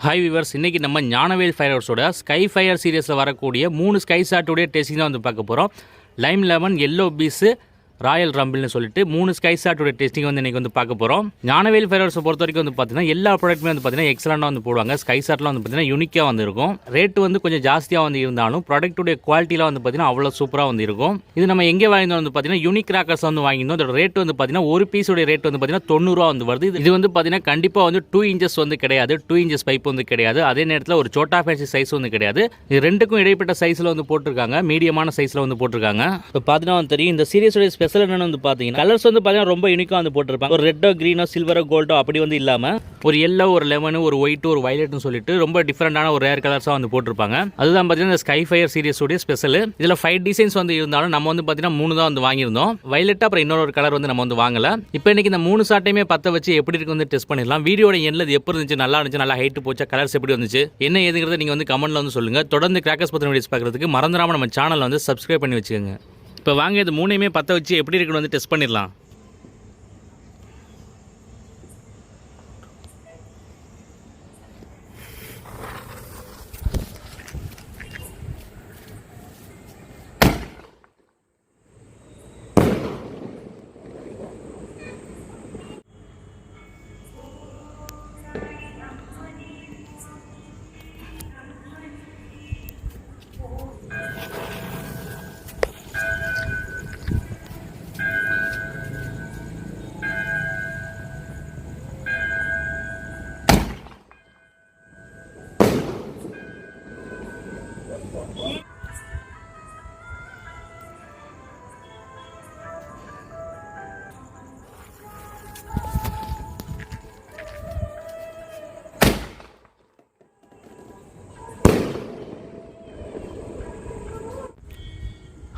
Hi viewers, இன்றைக்கி நம்ம ஞானவேல் ஃபயர்ஸோட ஸ்கை ஃபயர் சீரியஸில் வரக்கூடிய 3 ஸ்கை ஷாட்டுடைய டெஸ்டிங் தான் வந்து பார்க்க போகிறோம். Lime lemon, yellow peace, royal ரம்பிள்னு சொல்லிட்டு 3 ஸ்கை ஷாட்டோட டெஸ்டிங் வந்து இன்றைக்கி வந்து பார்க்க போகிறோம். ஞானவேல் ஃபயர்ஸை பொறுத்த வரைக்கும் வந்து பார்த்தீங்கன்னா எல்லா ப்ராடக்ட்டுமே வந்து பார்த்தீங்கன்னா எக்ஸலண்டாக வந்து போடுவாங்க. ஸ்கை ஷாட்லாம் வந்து பார்த்தீங்கன்னா யூனிக்காக வந்து இருக்கும். ரேட்டு வந்து கொஞ்சம் ஜாஸ்தியாக வந்து இருந்தாலும் ப்ராடக்ட்டுடைய குவாலிட்டிலாம் வந்து பார்த்தீங்கன்னா அவ்வளோ சூப்பராக வந்து இருக்கும். இது நம்ம எங்கே வாங்கினோம் வந்து பார்த்தீங்கன்னா யூனிக் கிராக்கர்ஸ் வந்து வாங்கியிருந்தோம். அதோட ரேட் வந்து பார்த்தீங்கன்னா ஒரு பீஸோடைய ரேட் வந்து பார்த்தீங்கன்னா 90 ரூபா வந்து வருது. இது வந்து பார்த்தீங்கன்னா கண்டிப்பாக வந்து 2 இன்ச்சஸ் வந்து கிடையாது, 2 இன்ச்சஸ் பைப் வந்து கிடையாது. அதே நேரத்தில் ஒரு சோட்டா ஃபேன்சி சைஸ் வந்து கிடையாது. இது ரெண்டுக்கும் இடைப்பட்ட சைஸில் வந்து போட்டிருக்காங்க, மீடியமான சைஸில் வந்து போட்டிருக்காங்க. இப்போ பார்த்தீங்கன்னா தெரியும் இந்த சீரியஸோட ஸ்பெஷல் என்னன்னு வந்து பார்த்தீங்கன்னா கலர்ஸ் வந்து பார்த்தீங்கன்னா ரொம்ப யூனிக்காக வந்து போட்டிருப்பாங்க. ஒரு ரெட்டோ, கிரீனோ, சில்வரோ, கோல்டோ அப்படி வந்து இல்லாமல் ஒரு எல்லோ, ஒரு லெமனு, ஒரு ஒயிட், ஒரு வயலட்னு சொல்லிட்டு ரொம்ப டிஃப்ரெண்டான ஒரு ரேர் கலர்ஸாக வந்து போட்டிருப்பாங்க. அதுதான் பார்த்தீங்கன்னா இந்த ஸ்கை ஃபயர் சீரியஸோடைய ஸ்பெஷல். இதில் 5 டிசைன்ஸ் வந்து இருந்தாலும் நம்ம வந்து பார்த்தீங்கன்னா 3 தான் வந்து வாங்கியிருந்தோம். வயலட் அப்புறம் இன்னொரு கலர் வந்து நம்ம வந்து வாங்கல. இப்போ இன்னைக்கு இந்த 3 ஷாட்டையுமே பற்ற வச்சு எப்படி இருக்கு வந்து டெஸ்ட் பண்ணிடலாம். வீடியோட எண்ணில் இது எப்படி இருந்துச்சு, நல்லா இருந்துச்சு, நல்லா ஹைட் போச்சா, கலர்ஸ் எப்படி வந்துச்சு, என்ன ஏதுங்கிறத நீங்கள் வந்து கமெண்ட்ல வந்து சொல்லுங்க. தொடர்ந்து கிராக்கர்ஸ் பற்றின வீடியோஸ் பார்க்கறதுக்கு மறந்துடாம நம்ம சேனலை வந்து சப்ஸ்கிரைப் பண்ணி வச்சுக்கோங்க. இப்போ வாங்க இது 3யுமே பற்ற வச்சு எப்படி இருக்குன்னு வந்து டெஸ்ட் பண்ணிடலாம்.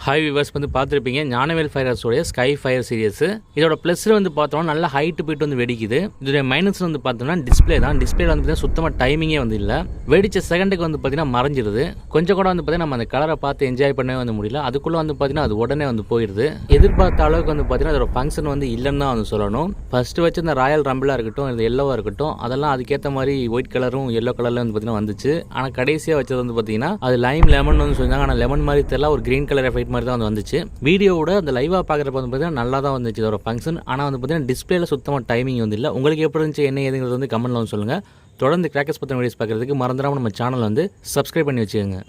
ஹாய் விவர்ஸ், வந்து பார்த்துருப்பீங்க ஞானவேல் ஃபயர்ஸோடைய ஸ்கை ஃபயர் சீரியஸ். இதோட ப்ளஸில் வந்து பார்த்தோம்னா நல்லா ஹைட்டு போயிட்டு வந்து வெடிக்குது. இதோடைய மைனஸ் வந்து பார்த்தோம்னா டிஸ்பிளே தான். டிஸ்பிளேல வந்து பார்த்தீங்கன்னா சுத்தமாக டைமிங்கே வந்து இல்லை. வெடிச்ச செகண்டுக்கு வந்து பார்த்தீங்கன்னா மறைஞ்சிருது. கொஞ்சம் கூட வந்து பார்த்தீங்கன்னா நம்ம அந்த கலரை பார்த்து என்ஜாய் பண்ணவே வந்து முடியல. அதுக்குள்ளே வந்து பார்த்தீங்கன்னா அது உடனே வந்து போயிடுது. எதிர்பார்த்த அளவுக்கு வந்து பார்த்தீங்கன்னா அதோட ஃபங்க்ஷன் வந்து இல்லைன்னு தான் வந்து சொல்லணும். ஃபர்ஸ்ட் வச்சு இந்த ராயல் ரம்பிளாக இருக்கட்டும், இந்த எல்லோவாக இருக்கட்டும், அதெல்லாம் அதுக்கேற்ற மாதிரி ஒயிட் கலரும் எல்லோ கலரில் வந்து பார்த்தீங்கன்னா வந்துச்சு. ஆனால் கடைசியாக வச்சது வந்து பார்த்தீங்கன்னா அது லைம் லெமன் வந்து சொன்னாங்க. ஆனால் லெமன் மாதிரி தெரியல, ஒரு கிரீன் கலர் எஃபெக்ட் மாதிரி தான் வந்து வந்துச்சு. வீடியோவோட அந்த லைவாக பார்க்குறப்ப வந்து பார்த்தீங்கன்னா நல்லா தான் வந்துச்சு இதோட ஃபங்க்ஷன். ஆனால் வந்து பார்த்தீங்கன்னா டிஸ்பிளேல சுத்தமாக டைமிங் வந்து இல்லை. உங்களுக்கு எப்படி இருந்துச்சு, என்ன ஏதுங்கிறது வந்து கமெண்ட்ல வந்து சொல்லுங்கள். தொடர்ந்து கிராக்கர்ஸ் பற்றின வீடியோஸ் பார்க்குறதுக்கு மறந்துடாமல் நம்ம சேனல் வந்து சப்ஸ்கிரைப் பண்ணி வச்சுக்கோங்க.